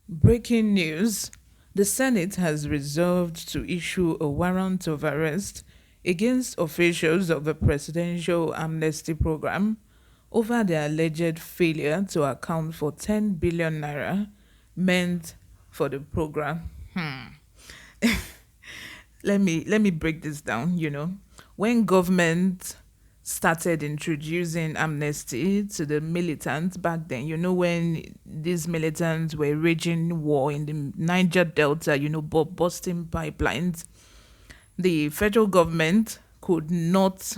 Breaking news. The Senate has resolved to issue a warrant of arrest against officials of the presidential amnesty program over their alleged failure to account for 10 billion naira meant for the program. Let me break this down. When government started introducing amnesty to the militants back then, when these militants were raging war in the Niger Delta, busting pipelines, the federal government could not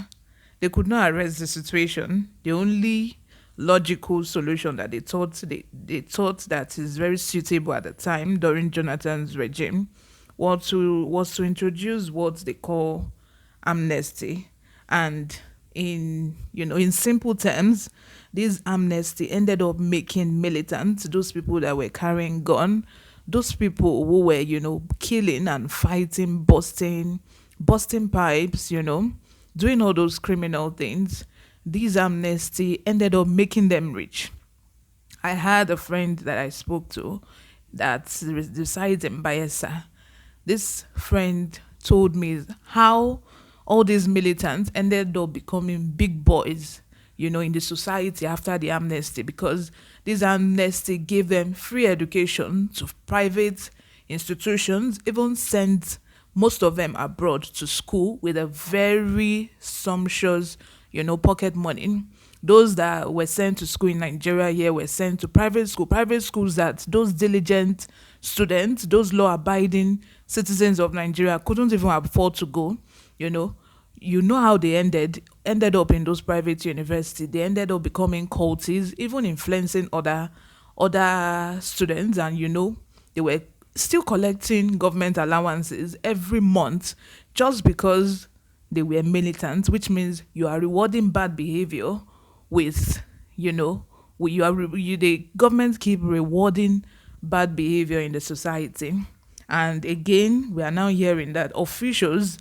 arrest the situation. The only logical solution that they thought that is very suitable at the time during Jonathan's regime was to introduce what they call amnesty. And in simple terms, this amnesty ended up making militants, those people that were carrying gun, those people who were killing and fighting, busting pipes, doing all those criminal things. These amnesty ended up making them rich. I had a friend that I spoke to that resides in Bayelsa. This friend told me how all these militants ended up becoming big boys, in the society after the amnesty, because this amnesty gave them free education to private institutions, even sent most of them abroad to school with a very sumptuous, pocket money. Those that were sent to school in Nigeria here were sent to private schools that those diligent students, those law abiding citizens of Nigeria couldn't even afford to go. You know, how they ended up in those private universities. They ended up becoming cultists, even influencing other students, and they were still collecting government allowances every month just because they were militant, which means you are rewarding bad behavior with, the government keep rewarding bad behavior in the society. And again, we are now hearing that officials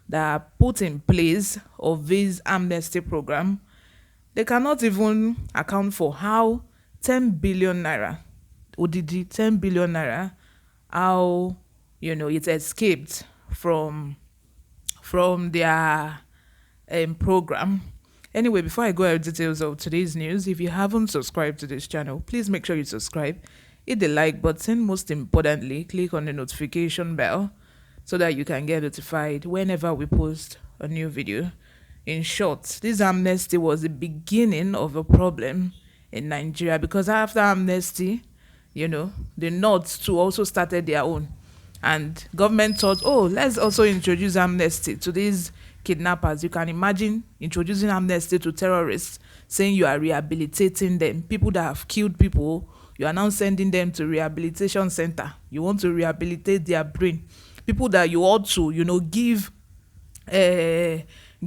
that are put in place of this amnesty program, they cannot even account for how 10 billion naira, ODD 10 billion naira, how it escaped from their program. Anyway, before I go into details of today's news, if you haven't subscribed to this channel, please make sure you subscribe, hit the like button, most importantly, click on the notification bell so that you can get notified whenever we post a new video. In short, this amnesty was the beginning of a problem in Nigeria, because after amnesty, the North too also started their own. And government thought, oh, let's also introduce amnesty to these kidnappers. You can imagine introducing amnesty to terrorists, saying you are rehabilitating them. People that have killed people, you are now sending them to rehabilitation center. You want to rehabilitate their brain. People that you ought to,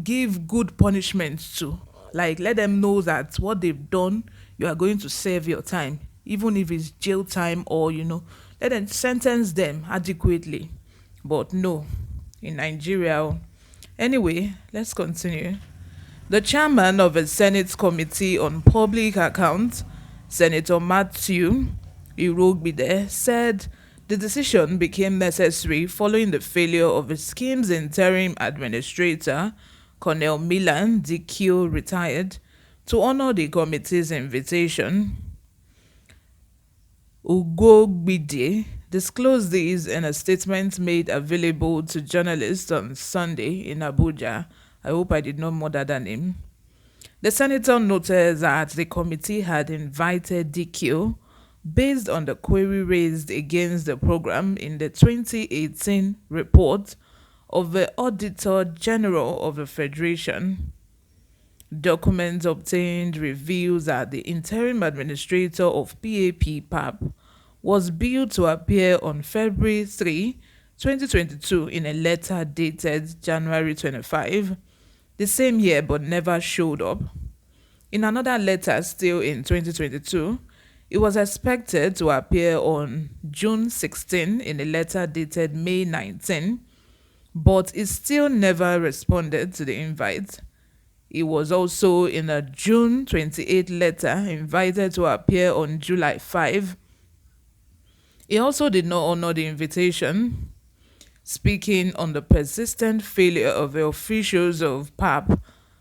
give good punishment to. Like, let them know that what they've done, you are going to serve your time, even if it's jail time, or let them sentence them adequately. But no, in Nigeria. Anyway, let's continue. The chairman of the Senate Committee on Public Accounts, Senator Matthew Irogbide, said the decision became necessary following the failure of the scheme's interim administrator, Colonel Milan DQ, retired, to honor the committee's invitation. Ugogbide disclosed this in a statement made available to journalists on Sunday in Abuja. I hope I did not murder that name. The senator noted that the committee had invited DQ based on the query raised against the program in the 2018 report of the Auditor General of the Federation. Documents obtained reveals that the interim administrator of PAP was billed to appear on February 3, 2022 in a letter dated January 25, the same year, but never showed up. In another letter still in 2022, it was expected to appear on June 16 in a letter dated May 19, but it still never responded to the invite. He was also in a June 28 letter invited to appear on July 5. He also did not honor the invitation, speaking on the persistent failure of the officials of PAP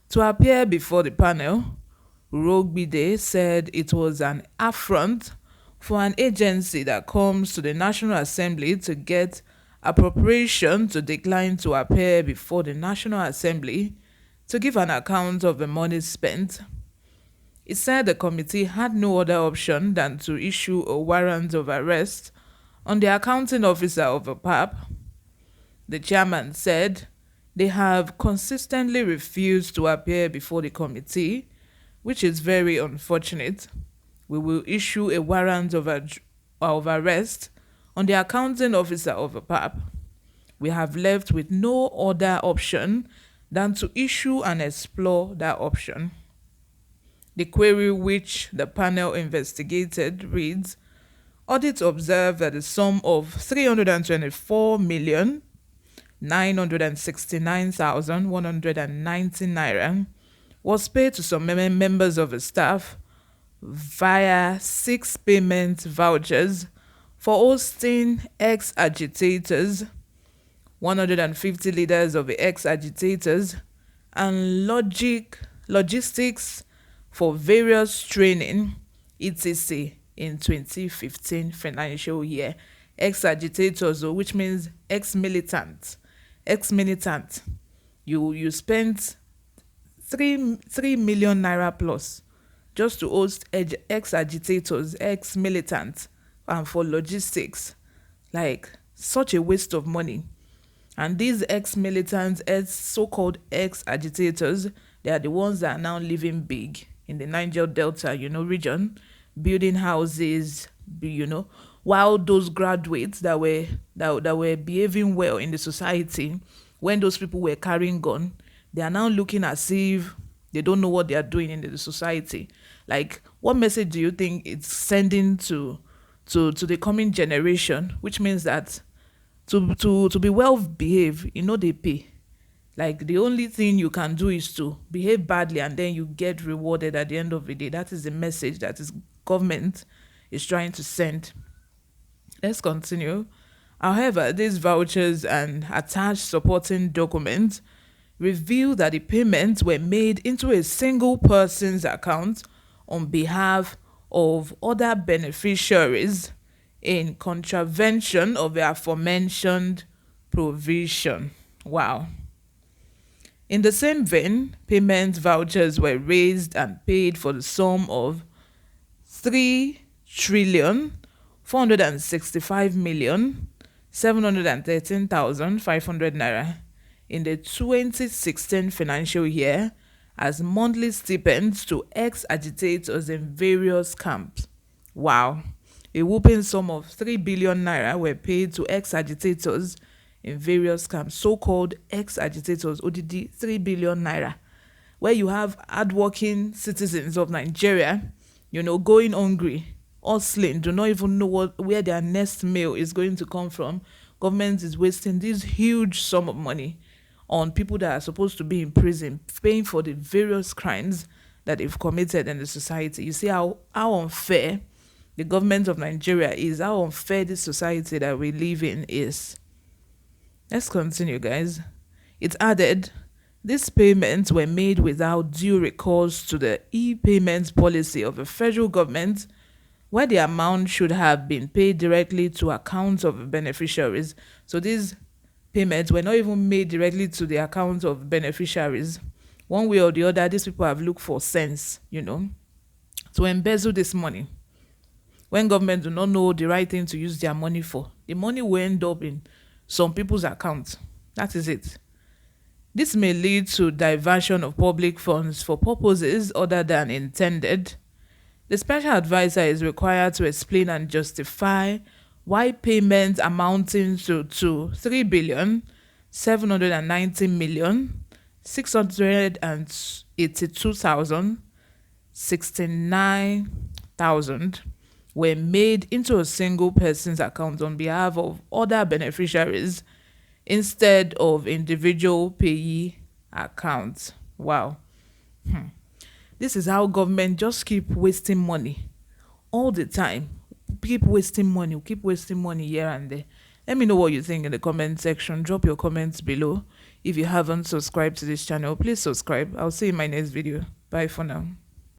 to appear before the panel. Rogbide said it was an affront for an agency that comes to the National Assembly to get appropriation to decline to appear before the National Assembly to give an account of the money spent. He said the committee had no other option than to issue a warrant of arrest on the accounting officer of the PAP. The chairman said they have consistently refused to appear before the committee, which is very unfortunate. We will issue a warrant of arrest on the accounting officer of the PAP. We have left with no other option than to issue and explore that option. The query which the panel investigated reads, audit observed that the sum of 324,969,190 naira was paid to some members of the staff via 6 payment vouchers for hosting ex-agitators, 150 leaders of the ex-agitators, and logistics for various training, etc. in 2015 financial year. Ex-agitators, which means ex-militant. Ex-militant. You spent 3 million naira plus just to host ex-agitators, ex-militants, and for logistics. Like, such a waste of money. And these ex-militants, so-called ex-agitators, they are the ones that are now living big in the Niger Delta, region, building houses, while those graduates that were behaving well in the society, when those people were carrying gun, they are now looking as if they don't know what they are doing in the society. Like, what message do you think it's sending to the coming generation? Which means that to be well behaved, they pay. Like, the only thing you can do is to behave badly and then you get rewarded at the end of the day. That is the message that is government is trying to send. Let's continue. However, these vouchers and attached supporting documents reveal that the payments were made into a single person's account on behalf of other beneficiaries in contravention of the aforementioned provision. Wow. In the same vein, payment vouchers were raised and paid for the sum of 3,465,713,500 naira in the 2016 financial year as monthly stipends to ex-agitators in various camps. Wow. A whopping sum of 3 billion naira were paid to ex-agitators in various camps, so-called ex-agitators, ODD 3 billion naira, where you have hardworking citizens of Nigeria, going hungry, hustling, do not even know where their next meal is going to come from. Government is wasting this huge sum of money on people that are supposed to be in prison, paying for the various crimes that they've committed in the society. You see how unfair the government of Nigeria is, how unfair this society that we live in is. Let's continue, guys. It added, these payments were made without due recourse to the e-payment policy of the federal government, where the amount should have been paid directly to accounts of beneficiaries. So these payments were not even made directly to the accounts of beneficiaries. One way or the other, these people have looked for sense, to embezzle this money. When government do not know the right thing to use their money for, the money will end up in some people's accounts. That is it. This may lead to diversion of public funds for purposes other than intended. The special advisor is required to explain and justify why payments amounting to 3,790,682,069 were made into a single person's account on behalf of other beneficiaries instead of individual payee accounts. Wow. This is how government just keep wasting money all the time. keep wasting money. We keep wasting money here and there. Let me know what you think in the comment section. Drop your comments below. If you haven't subscribed to this channel, please subscribe. I'll see you in my next video. Bye for now.